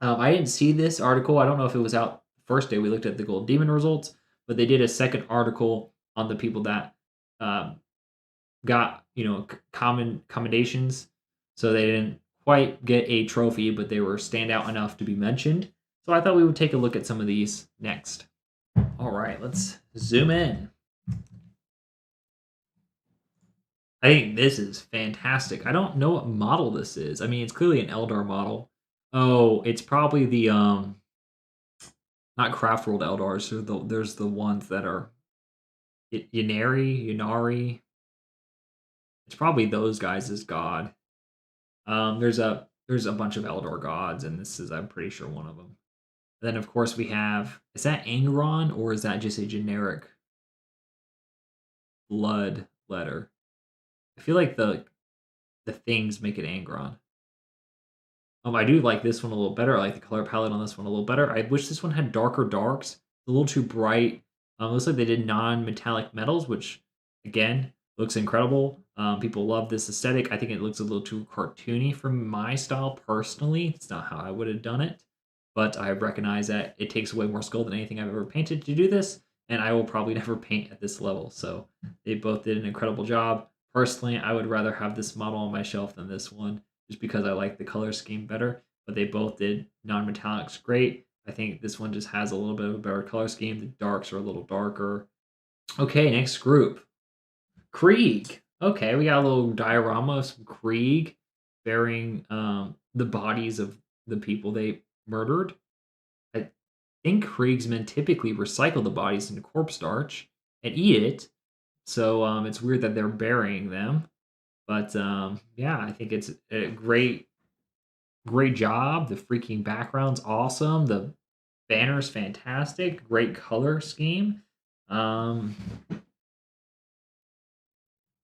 I didn't see this article. I don't know if it was out the first day we looked at the Gold Demon results, but they did a second article on the people that um, got common commendations. So they didn't quite get a trophy, but they were standout enough to be mentioned. So I thought we would take a look at some of these next. All right, let's zoom in. I think this is fantastic. I don't know what model this is. I mean, it's clearly an Eldar model. Oh, it's probably the not Craft World Eldars. There's the ones that are Yanari. It's probably those guys as God. There's a bunch of Eldar gods, and this is I'm pretty sure one of them. And then of course we have is that Angron or is that just a generic blood letter? I feel like the things make it Angron. I do like this one a little better. I like the color palette on this one a little better. I wish this one had darker darks. It's a little too bright. Looks like they did non-metallic metals, which again looks incredible. People love this aesthetic. I think it looks a little too cartoony for my style personally. It's not how I would have done it, but I recognize that it takes way more skill than anything I've ever painted to do this, and I will probably never paint at this level. So they both did an incredible job. Personally, I would rather have this model on my shelf than this one just because I like the color scheme better. But they both did non-metallics great. I think this one just has a little bit of a better color scheme. The darks are a little darker. Okay, next group. Krieg. Okay, we got a little diorama of some Krieg bearing the bodies of the people they murdered. I think Kriegsmen typically recycle the bodies into corpse starch and eat it. So it's weird that they're burying them. But yeah, I think it's a great job. The freaking background's awesome. The banner's fantastic. Great color scheme. Um,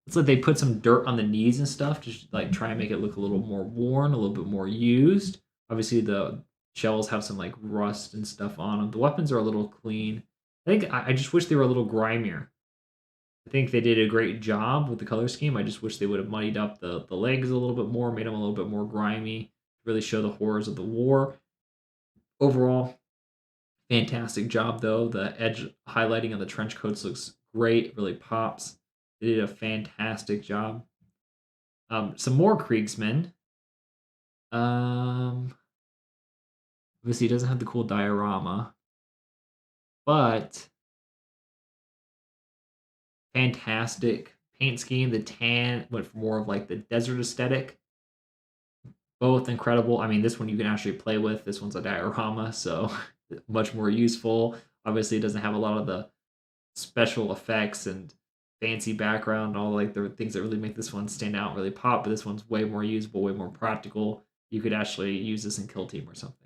it's like they put some dirt on the knees and stuff to like try and make it look a little more worn, a little bit more used. Obviously, the shells have some like rust and stuff on them. The weapons are a little clean. I just wish they were a little grimier. I think they did a great job with the color scheme. I just wish they would have muddied up the legs a little bit more, made them a little bit more grimy, really show the horrors of the war. Overall, fantastic job though. The edge highlighting on the trench coats looks great. It really pops. They did a fantastic job. Some more Kriegsmen. Um, Obviously, he doesn't have the cool diorama, but fantastic paint scheme. The tan went for more of like the desert aesthetic. Both incredible. I mean, this one you can actually play with. This one's a diorama, so much more useful. Obviously, it doesn't have a lot of the special effects and fancy background, all like the things that really make this one stand out, really pop. But this one's way more usable, way more practical. You could actually use this in Kill Team or something.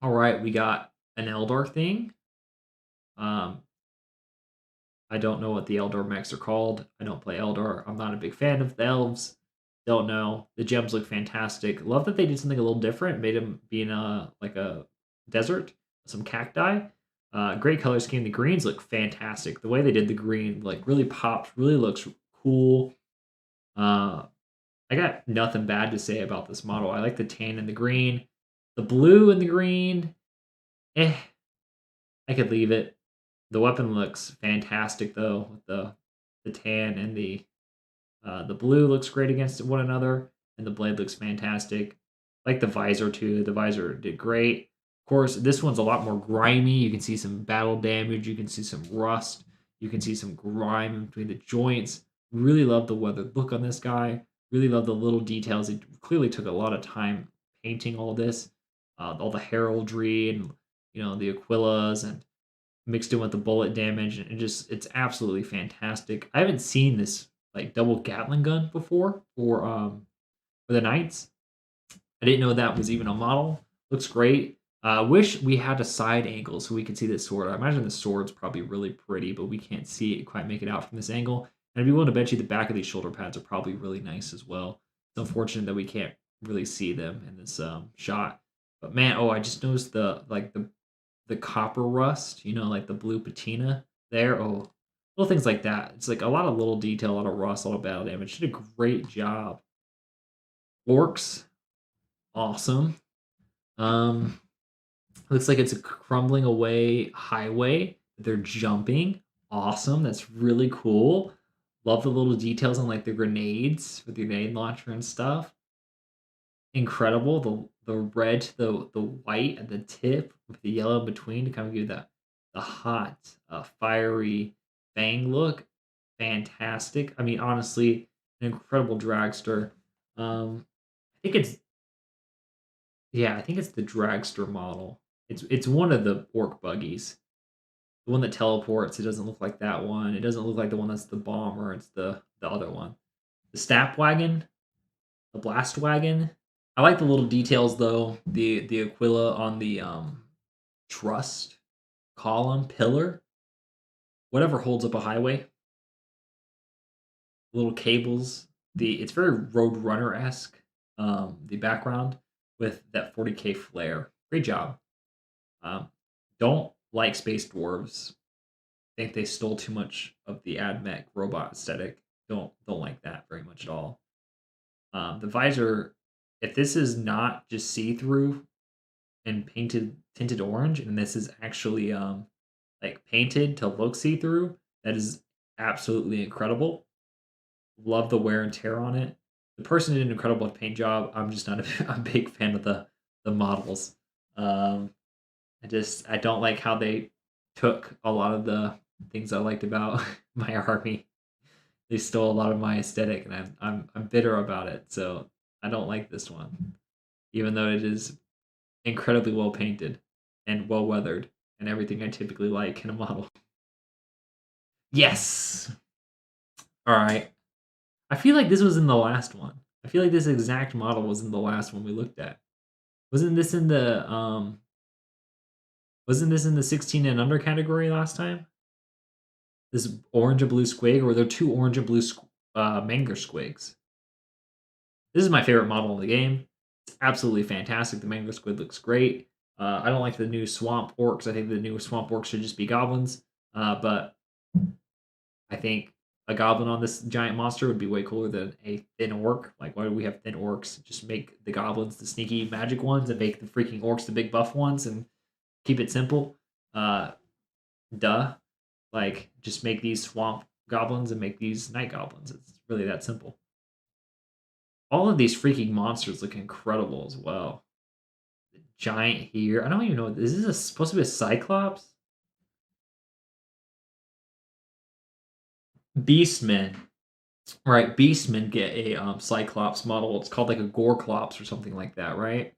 All right, we got an Eldar thing. Um, I don't know what the Eldar mechs are called. I don't play Eldar. I'm not a big fan of the elves. Don't know. The gems look fantastic. Love that they did something a little different. Made them be in a desert, some cacti. Great color scheme. The greens look fantastic. The way they did the green like really pops. Really looks cool. I got nothing bad to say about this model. I like the tan and the green. The blue and the green, I could leave it. The weapon looks fantastic though, with the tan and the blue looks great against one another, and the blade looks fantastic. Like the visor too. The visor did great. Of course, this one's a lot more grimy. You can see some battle damage. You can see some rust. You can see some grime in between the joints. Really love the weathered look on this guy. Really love the little details. It clearly took a lot of time painting all this, all the heraldry and the Aquillas and mixed in with the bullet damage, and it's absolutely fantastic. I haven't seen this like double Gatling gun before for the Knights. I didn't know that was even a model. Looks great. Wish we had a side angle so we could see this sword. I imagine the sword's probably really pretty, but we can't see it quite make it out from this angle. And I'd be willing to bet you the back of these shoulder pads are probably really nice as well. It's unfortunate that we can't really see them in this shot. But man, I just noticed the copper rust, like the blue patina there. Oh, little things like that. It's like a lot of little detail, a lot of rust, a lot of battle damage. Did a great job. Orcs, awesome. Um, looks like it's a crumbling away highway. They're jumping. Awesome. That's really cool. Love the little details on like the grenades with the grenade launcher and stuff. Incredible. The red to the white at the tip with the yellow in between to kind of give the hot, fiery fang look. Fantastic. I mean, honestly, an incredible dragster. I think it's yeah, I think it's the dragster model. It's one of the orc buggies. The one that teleports. It doesn't look like that one. It doesn't look like the one that's the bomber. It's the other one. The Snap Wagon, the Blast Wagon. I like the little details though. The Aquila on the truss column pillar, whatever holds up a highway. Little cables. It's very Roadrunner esque. The background with that 40K flare. Great job. Um, don't like Space Dwarves. Think they stole too much of the AdMech robot aesthetic. Don't like that very much at all. The visor, if this is not just see through and tinted orange, and this is actually like painted to look see through, that is absolutely incredible. Love the wear and tear on it. The person did an incredible paint job. I'm just not a big fan of the models. Um, I don't like how they took a lot of the things I liked about my army. They stole a lot of my aesthetic, and I'm bitter about it. So I don't like this one, even though it is incredibly well painted and well weathered and everything I typically like in a model. Yes. All right. I feel like this was in the last one. I feel like this exact model was in the last one we looked at. Wasn't this in the 16 and under category last time? This orange and blue squig, or were there two orange and blue Manger squigs? This is my favorite model in the game. It's absolutely fantastic. The Manger squid looks great. I don't like the new swamp orcs. I think the new swamp orcs should just be goblins. But I think a goblin on this giant monster would be way cooler than a thin orc. Like, why do we have thin orcs? Just make the goblins the sneaky magic ones and make the freaking orcs the big buff ones and keep it simple. Duh. Like, just make these swamp goblins and make these night goblins. It's really that simple. All of these freaking monsters look incredible as well. The giant here. I don't even know. Is this supposed to be a cyclops? Beastmen. Right, Beastmen get a cyclops model. It's called like a Goreclops or something like that, right?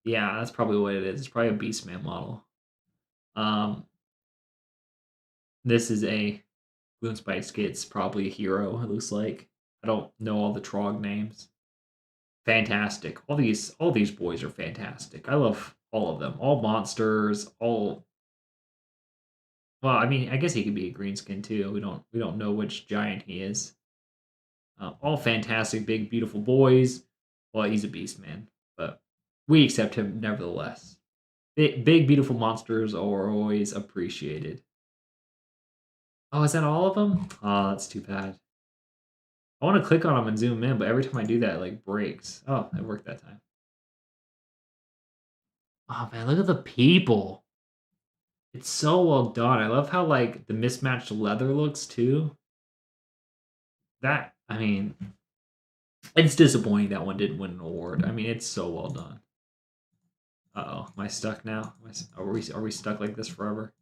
Yeah, that's probably what it is. It's probably a Beastman model. Um, this is a Gloomspite Skit's probably a hero. It looks like. I don't know all the Trog names. Fantastic. All these boys are fantastic. I love all of them. All monsters. All. Well, I mean, I guess he could be a greenskin too. We don't know which giant he is. All fantastic, big, beautiful boys. Well, he's a beast man, but we accept him nevertheless. Big, beautiful monsters are always appreciated. Oh, is that all of them? Oh, that's too bad. I want to click on them and zoom in, but every time I do that, it like breaks. Oh, it worked that time. Oh man, look at the people. It's so well done. I love how like the mismatched leather looks too. I mean, it's disappointing that one didn't win an award. I mean, it's so well done. Uh oh, am I stuck now? Are we stuck like this forever?